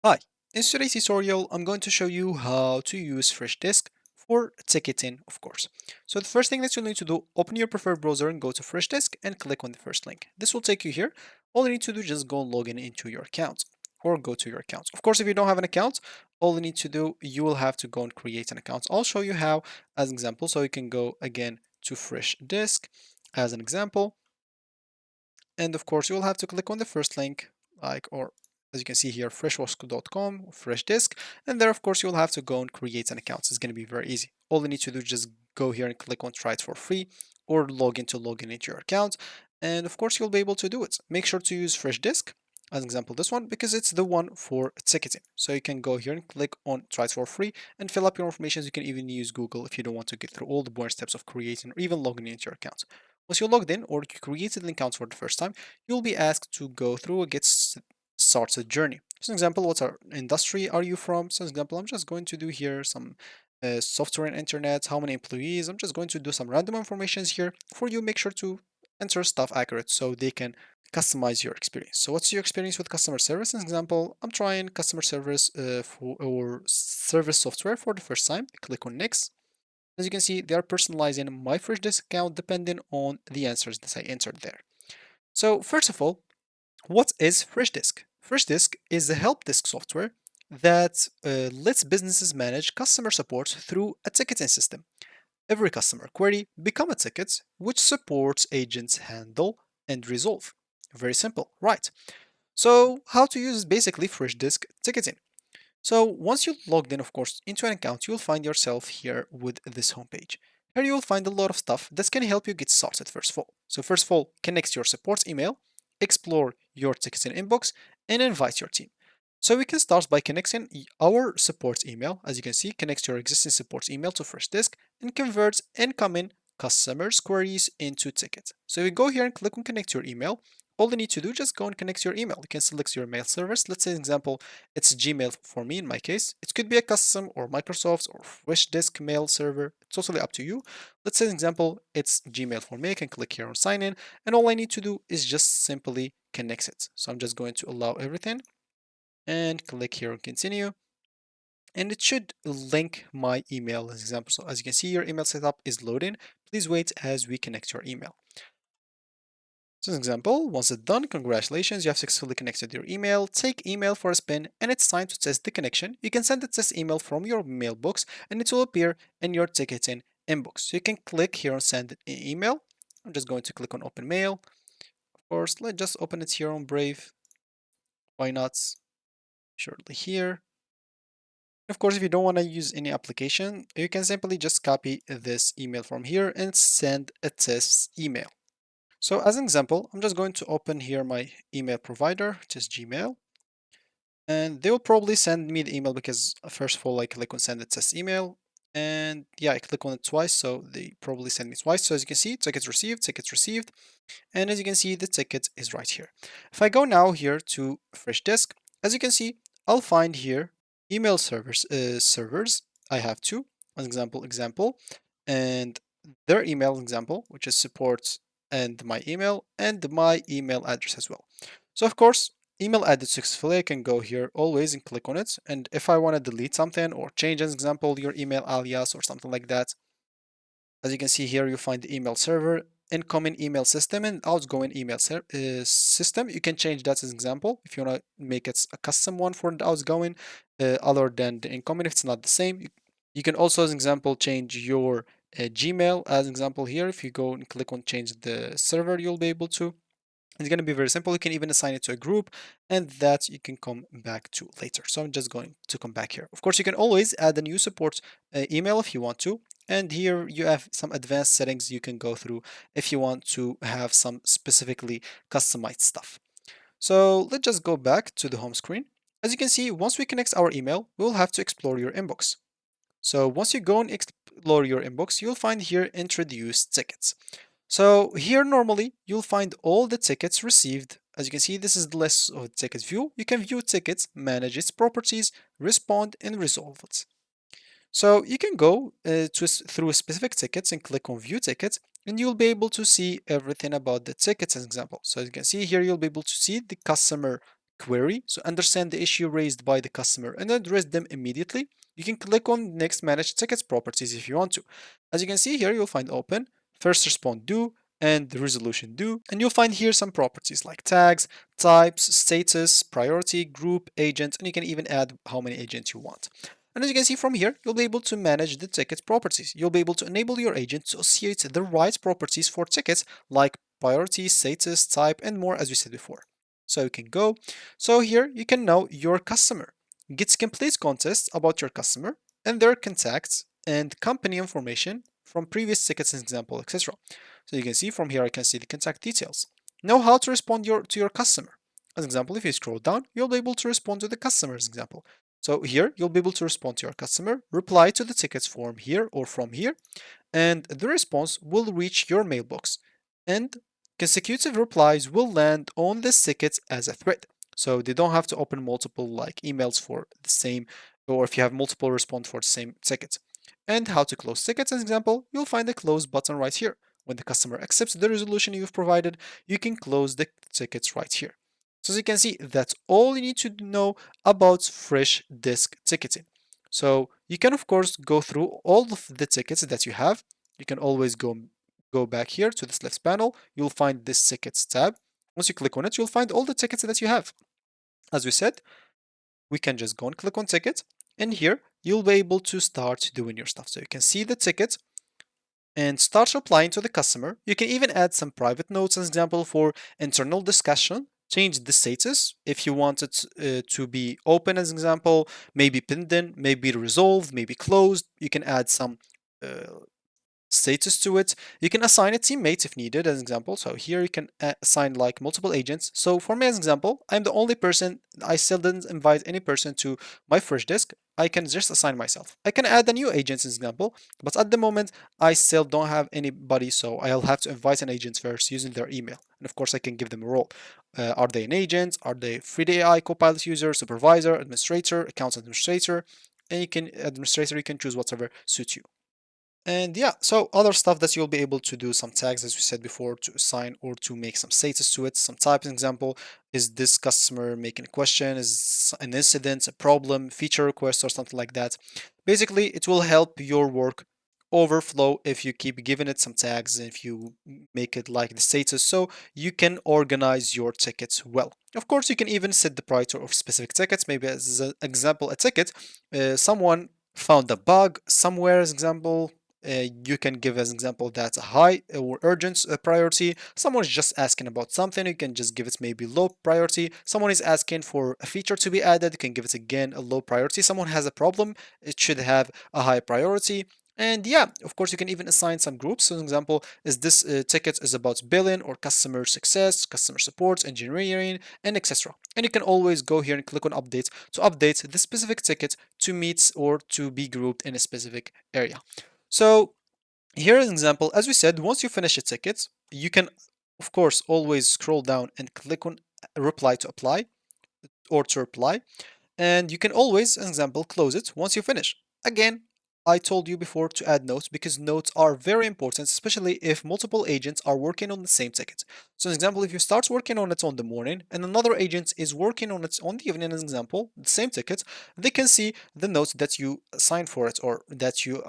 Hi, in today's tutorial, I'm going to show you how to use Freshdesk for ticketing, of course. So the first thing that you'll need to do, open your preferred browser and go to Freshdesk and click on the first link. This will take you here. All you need to do is just go and log in into your account or go to your account. Of course, if you don't have an account, all you need to do, you will have to go and create an account. I'll show you how as an example. So you can go again to Freshdesk as an example. And of course, you'll have to click on the first link, like, or as you can see here, freshdesk.com, Freshdesk. And there, of course, you'll have to go and create an account. It's going to be very easy. All you need to do is just go here and click on try it for free or log in into your account. And of course, you'll be able to do it. Make sure to use Freshdesk as an example, this one, because it's the one for ticketing. So you can go here and click on try it for free and fill up your information. You can even use Google if you don't want to get through all the boring steps of creating or even logging into your account. Once you're logged in or you created an account for the first time, you'll be asked to go through a get started journey. As an example, what industry are you from? So, as an example, I'm just going to do here some software and internet, how many employees. I'm just going to do some random informations here for you. Make sure to enter stuff accurate so they can customize your experience. So what's your experience with customer service? As an example, I'm trying customer service for or service software for the first time. Click on next. As you can see, they are personalizing my Freshdesk account depending on the answers that I entered there. So first of all, what is Freshdesk? Freshdesk is a help desk software that lets businesses manage customer support through a ticketing system. Every customer query become a ticket which supports agents handle and resolve. Very simple, right? So how to use basically Freshdesk ticketing. So once you logged in, of course, into an account, you'll find yourself here with this homepage. Here you'll find a lot of stuff that's going to help you get started first of all. So first of all, connect your support email, explore your ticketing inbox, and invite your team. So we can start by connecting our support email. As you can see, connects your existing support email to Freshdesk and converts incoming customers' queries into tickets. So we go here and click on connect your email. All you need to do, just go and connect your email. You can select your mail service. Let's say, an example, it's Gmail for me in my case. It could be a custom or Microsoft or Freshdesk mail server. It's totally up to you. Let's say, an example, it's Gmail for me. I can click here on sign in, and all I need to do is just simply connect it. So I'm just going to allow everything and click here on continue. And it should link my email as example. So as you can see, your email setup is loading. Please wait as we connect your email. So as an example, once it's done, congratulations, you have successfully connected your email. Take email for a spin and it's time to test the connection. You can send a test email from your mailbox and it will appear in your ticketing inbox. So you can click here on send an email. I'm just going to click on open mail. Of course, let's just open it here on Brave. Why not? Shortly here. Of course, if you don't want to use any application, you can simply just copy this email from here and send a test email. So as an example, I'm just going to open here my email provider, which is Gmail. And they will probably send me the email because first of all, I click on send a test email. And yeah, I click on it twice, so they probably send me twice. So as you can see, tickets received, tickets received. And as you can see, the ticket is right here. If I go now here to Freshdesk, as you can see, I'll find here email servers. I have two, an example, and their email example, which is support and my email address as well. So of course, email added successfully. I can go here always and click on it. And if I want to delete something or change, as example, your email alias or something like that, as you can see here, you find the email server, incoming email system, and outgoing email system. You can change that as an example if you want to make it a custom one for the outgoing, other than the incoming if it's not the same. You can also, as an example, change your Gmail as an example here. If you go and click on change the server, you'll be able to. It's going to be very simple. You can even assign it to a group and that you can come back to later. So I'm just going to come back here. Of course, you can always add a new support email if you want to. And here you have some advanced settings you can go through if you want to have some specifically customized stuff. So let's just go back to the home screen. As you can see, once we connect our email, we'll have to explore your inbox. So once you go and explore your inbox, you'll find here introduce tickets. So here normally you'll find all the tickets received. As you can see, this is the list of the tickets view. You can view tickets, manage its properties, respond and resolve it. So you can go through specific tickets and click on view tickets and you'll be able to see everything about the tickets as an example. So as you can see here, you'll be able to see the customer query, so understand the issue raised by the customer and address them immediately, you can click on Next Manage Tickets Properties if you want to. As you can see here, you'll find Open, First Respond Do, and the Resolution Do. And you'll find here some properties like tags, types, status, priority, group, agent, and you can even add how many agents you want. And as you can see from here, you'll be able to manage the ticket properties. You'll be able to enable your agent to associate the right properties for tickets like priority, status, type, and more as we said before. So you can go. So here you can know your customer. Gets complete context about your customer and their contacts and company information from previous tickets example, etc. So you can see from here I can see the contact details. Know how to respond to your customer. As example, if you scroll down, you'll be able to respond to the customer's example. So here you'll be able to respond to your customer, reply to the tickets form here or from here, and the response will reach your mailbox. And consecutive replies will land on this ticket as a thread. So they don't have to open multiple like emails for the same, or if you have multiple response for the same ticket. And how to close tickets, as example, you'll find the close button right here. When the customer accepts the resolution you've provided, you can close the tickets right here. So as you can see, that's all you need to know about Freshdesk ticketing. So you can of course go through all of the tickets that you have. You can always go back here to this left panel. You'll find this tickets tab. Once you click on it, you'll find all the tickets that you have. As we said, we can just go and click on ticket, and here you'll be able to start doing your stuff. So you can see the ticket and start replying to the customer. You can even add some private notes, as example, for internal discussion. Change the status if you want it to be open, as example, maybe pending, maybe resolved, maybe closed. You can add some uh, status to it. You can assign a teammate if needed, as an example. So here you can assign like multiple agents. So for me, as an example, I'm the only person. I still didn't invite any person to my Freshdesk. I can just assign myself. I can add a new agent, as an example, but at the moment, I still don't have anybody, so I'll have to invite an agent first using their email. And of course, I can give them a role. Are they an agent? Are they free AI, Copilot user, supervisor, administrator, account administrator? And you can administrator, you can choose whatever suits you. And yeah, so other stuff that you'll be able to do some tags, as we said before, to assign or to make some status to it. Some type, example, is this customer making a question, is an incident, a problem, feature request, or something like that. Basically, it will help your work overflow if you keep giving it some tags and if you make it like the status so you can organize your tickets well. Of course, you can even set the priority of specific tickets. Maybe as an example, a ticket, someone found a bug somewhere, as example, you can give as an example that's a high or urgent priority. Someone is just asking about something, you can just give it maybe low priority. Someone is asking for a feature to be added, you can give it again a low priority. Someone has a problem, it should have a high priority. And yeah, of course, you can even assign some groups. So, an example is this ticket is about billing or customer success, customer support, engineering, and etc. And you can always go here and click on update to update the specific ticket to meet or to be grouped in a specific area. So here is an example. As we said, once you finish a ticket, you can, of course, always scroll down and click on reply to apply or to reply. And you can always, as an example, close it once you finish. Again, I told you before to add notes because notes are very important, especially if multiple agents are working on the same ticket. So, an example, if you start working on it on the morning and another agent is working on it on the evening, as an example, the same ticket, they can see the notes that you assign for it or that you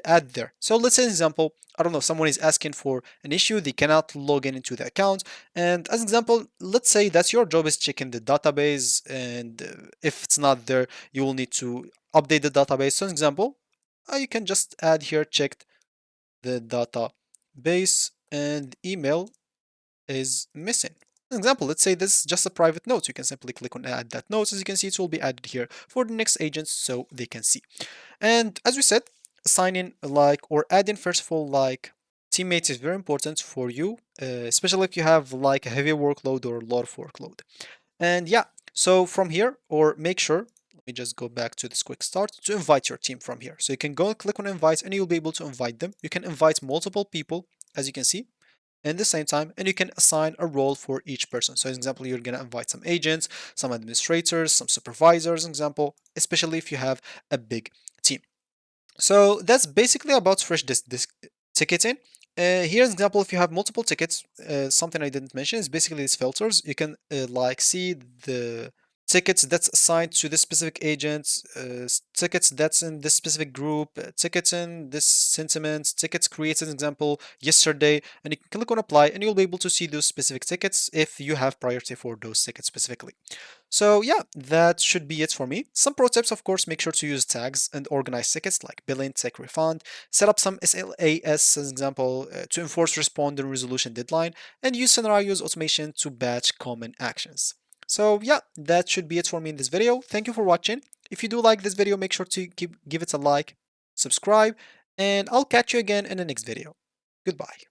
add there. So, let's say, an example, I don't know, someone is asking for an issue, they cannot log in into the account. And as an example, let's say that your job is checking the database, and if it's not there, you will need to update the database. So, an example, you can just add here checked the database and email is missing. An example, let's say this is just a private note. You can simply click on add that note. As you can see, it will be added here for the next agents so they can see. And as we said, assigning like or adding first of all like teammates is very important for you, especially if you have like a heavy workload or a lot of workload. And yeah, so from here, or make sure, let me just go back to this quick start to invite your team from here. So you can go and click on invite and you'll be able to invite them. You can invite multiple people, as you can see, at the same time, and you can assign a role for each person. So, as example, you're going to invite some agents, some administrators, some supervisors, example, especially if you have a big team. So that's basically about Freshdesk ticketing. Here's an example. If you have multiple tickets, something I didn't mention is basically these filters. You can like see the tickets that's assigned to this specific agent, tickets that's in this specific group, tickets in this sentiment, tickets created, an example, yesterday, and you can click on apply and you'll be able to see those specific tickets if you have priority for those tickets specifically. So yeah, that should be it for me. Some pro tips, of course, make sure to use tags and organize tickets like billing, tech refund, set up some SLAS, as an example, to enforce responder resolution deadline, and use scenarios automation to batch common actions. So yeah, that should be it for me in this video. Thank you for watching. If you do like this video, make sure to give it a like, subscribe, and I'll catch you again in the next video. Goodbye.